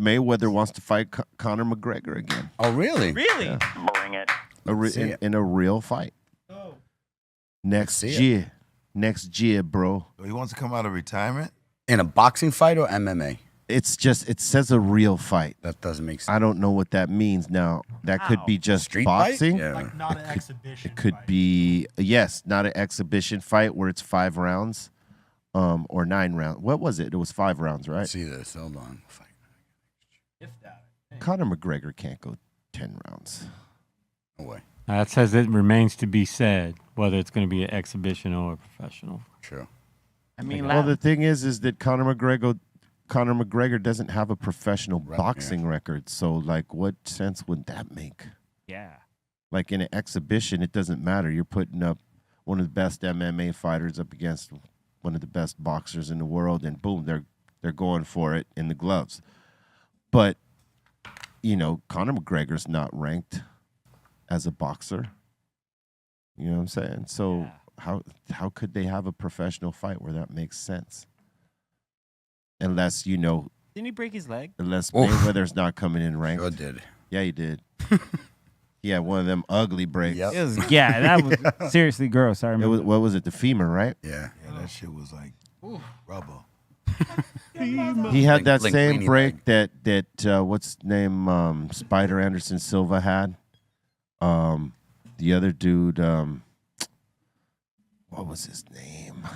Mayweather wants to fight Conor McGregor again. Oh, really? Really? Yeah. Bring it. In a real fight. Oh. Next year. Next year, bro. So he wants to come out of retirement? In a boxing fight or MMA? It's just, it says a real fight. That doesn't make sense. I don't know what that means now. That could be just Street boxing. Fight? Yeah. Like not an exhibition. It could be, yes, not an exhibition fight where it's 5 rounds or 9 rounds. What was it? It was 5 rounds, right? Let's see this. Hold on. If that. Conor McGregor can't go 10 rounds. No way. That says it remains to be said whether it's going to be an exhibition or a professional. True. I mean, Well, the thing is that Conor McGregor doesn't have a professional boxing record. So, like, what sense would that make? yeah. Like, in an exhibition, it doesn't matter. You're putting up one of the best MMA fighters up against one of the best boxers in the world, and boom, they're going for it in the gloves. But, you know, Conor McGregor's not ranked as a boxer. You know what I'm saying? So how could they have a professional fight where that makes sense? Unless, you know, Didn't he break his leg? unless Mayweather's not coming in ranked. Sure did. Yeah, he did. Yeah, one of them ugly breaks. Yep. It was, that was seriously gross. I remember. What was it? The femur, right? Yeah. Yeah, that shit was like rubber. He had that Like same weenie break that what's his name, Spider Anderson Silva had. The other dude, what was his name?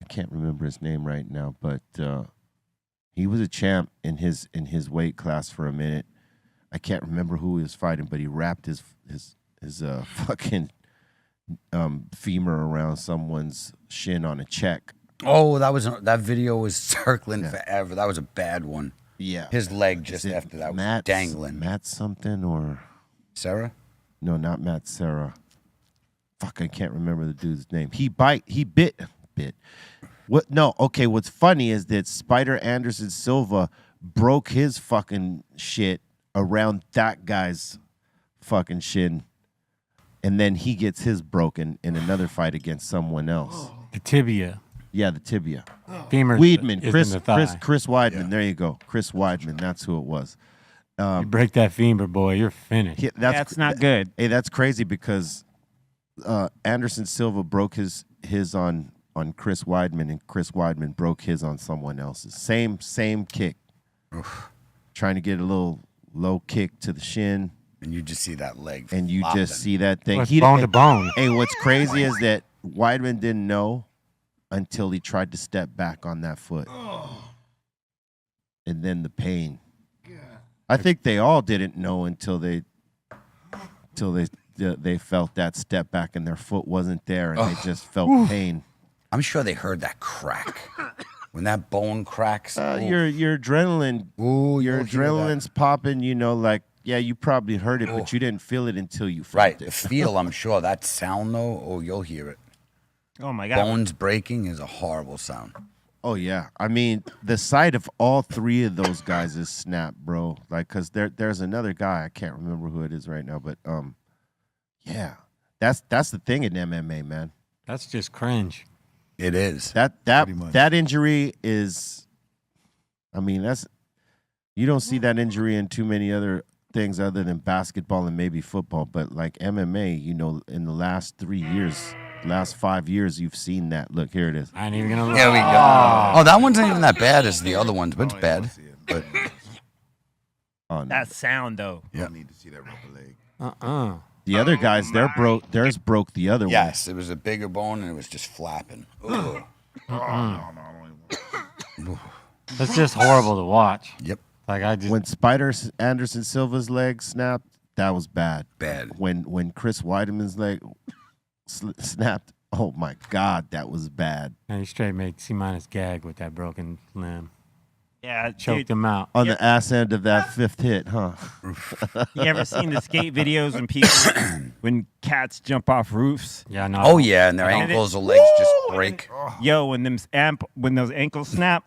I can't remember his name right now, but he was a champ in his weight class for a minute. I can't remember who he was fighting, but he wrapped his fucking femur around someone's shin on a check. Oh, that video was circling forever. That was a bad one. Yeah. His leg just after that was dangling. Matt something or Sarah? no, not Matt Serra. Fuck, I can't remember the dude's name. He bit. What? No, okay. What's funny is that Spider Anderson Silva broke his fucking shit around that guy's fucking shin, and then he gets his broken in another fight against someone else. The tibia. Yeah, the tibia. Femur Weidman, is in the thigh. Chris Weidman. There you go, Chris Weidman. That's who it was. You break that femur, boy, you're finished. That's not good. Hey, that's crazy because Anderson Silva broke his on Chris Weidman, and Chris Weidman broke his on someone else's. Same kick. Oof. Trying to get a little low kick to the shin, And you just see that leg. and you flopping. just see that thing. Well, it's bone to bone. Hey, what's crazy is that Weidman didn't know until he tried to step back on that foot, and then the pain. I think they all didn't know until they felt that step back and their foot wasn't there, and they just felt pain. I'm sure they heard that crack. When that bone cracks. Your adrenaline, your adrenaline's popping. You know, like you probably heard it, but you didn't feel it until you felt Right. it. The feel, I'm sure. That sound, though, you'll hear it. Oh my God. Bones breaking is a horrible sound. Oh yeah, I mean the sight of all 3 of those guys is snap, bro. Like, cause there's another guy, I can't remember who it is right now, but yeah, that's the thing in MMA, man. That's just cringe. It is. That injury is, I mean, you don't see that injury in too many other things other than basketball and maybe football, but like MMA, you know, in the last 3 years. Last 5 years, you've seen that. Look, here it is. I ain't even gonna look. There we go. Oh, that one's not even that bad as the other ones, but it's bad. But Oh, no. That sound though. I don't need to see that rubber leg. The other guys, theirs broke the other yes, it was a bigger bone and it was just flapping. Ugh. That's just horrible to watch. Yep. Like I just one. When Spider Anderson Silva's leg snapped, that was bad. Bad. When Chris Weidman's leg snapped, oh my God, that was bad. he straight made C- gag with that broken limb. Yeah, Choked him out. On the ass end of that 5th hit, huh? You ever seen the skate videos when cats jump off roofs? Yeah, no. Oh yeah, and their ankles or legs just break. Yo, when those ankles snap,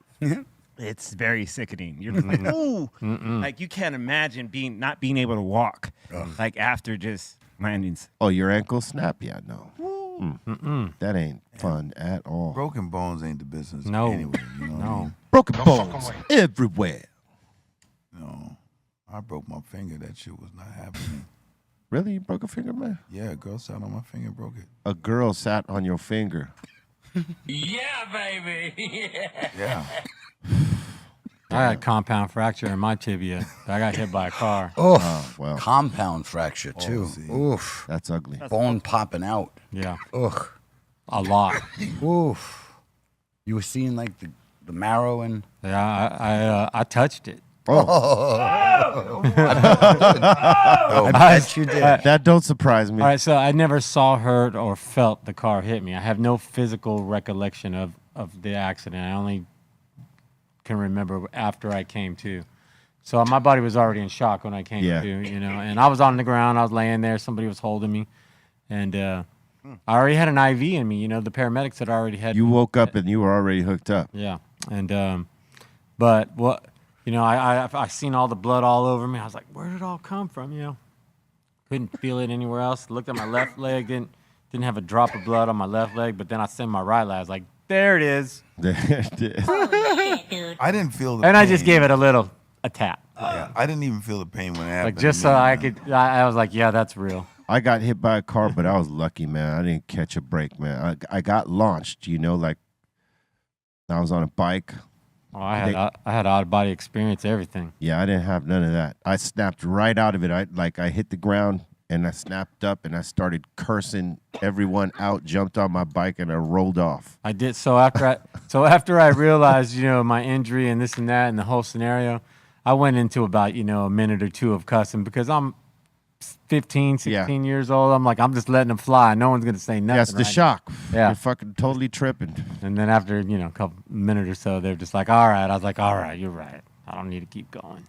it's very sickening. You're just like, ooh, like you can't imagine not being able to walk, like after just landings. Oh, your ankle snap? Yeah, no. That ain't fun at all. Broken bones ain't the business. No. Anyway, you know what I No. mean? broken bones everywhere. No, I broke my finger. That shit was not happening. Really? You broke a finger, man? Yeah, a girl sat on my finger, broke it. A girl sat on your finger. Yeah, baby. Yeah. I had a compound fracture in my tibia. I got hit by a car. Oof. Oh, well, Compound fracture too. see. Oof. that's ugly. Bone popping out. Yeah, Ugh. a lot. Oof. You were seeing like the marrow and. Yeah, I touched it. I bet you did. That don't surprise me. All right, so I never saw, heard, or felt the car hit me. I have no physical recollection of the accident. I only can remember after I came to. So my body was already in shock when I came Yeah. to, you know. And I was on the ground. I was laying there. Somebody was holding me. And I already had an IV in me. You know, the paramedics had already had You me. woke up and you were already hooked up. Yeah. And, but what, you know, I seen all the blood all over me. I was like, where did it all come from, you know? Couldn't feel it anywhere else. Looked at my left leg, didn't have a drop of blood on my left leg, but then I seen my right leg. I was like, there it is. I didn't feel the And pain. I just gave it a tap. Yeah, I didn't even feel the pain when it happened. Like, just so I could, I was like, yeah, that's real. I got hit by a car, but I was lucky, man. I didn't catch a break, man. I got launched, you know, like I was on a bike. Oh, I had out of body experience, everything. Yeah, I didn't have none of that. I snapped right out of it. I hit the ground and I snapped up and I started cursing everyone out, jumped on my bike and I rolled off. I did. So after I realized, you know, my injury and this and that and the whole scenario, I went into about, you know, a minute or two of cussing because I'm 15, 16 years old. I'm like, I'm just letting them fly. No one's going to say nothing. That's the right? shock. Yeah. You're fucking totally tripping. And then after, you know, a couple minute or so, they're just like, all right. I was like, all right, you're right. I don't need to keep going.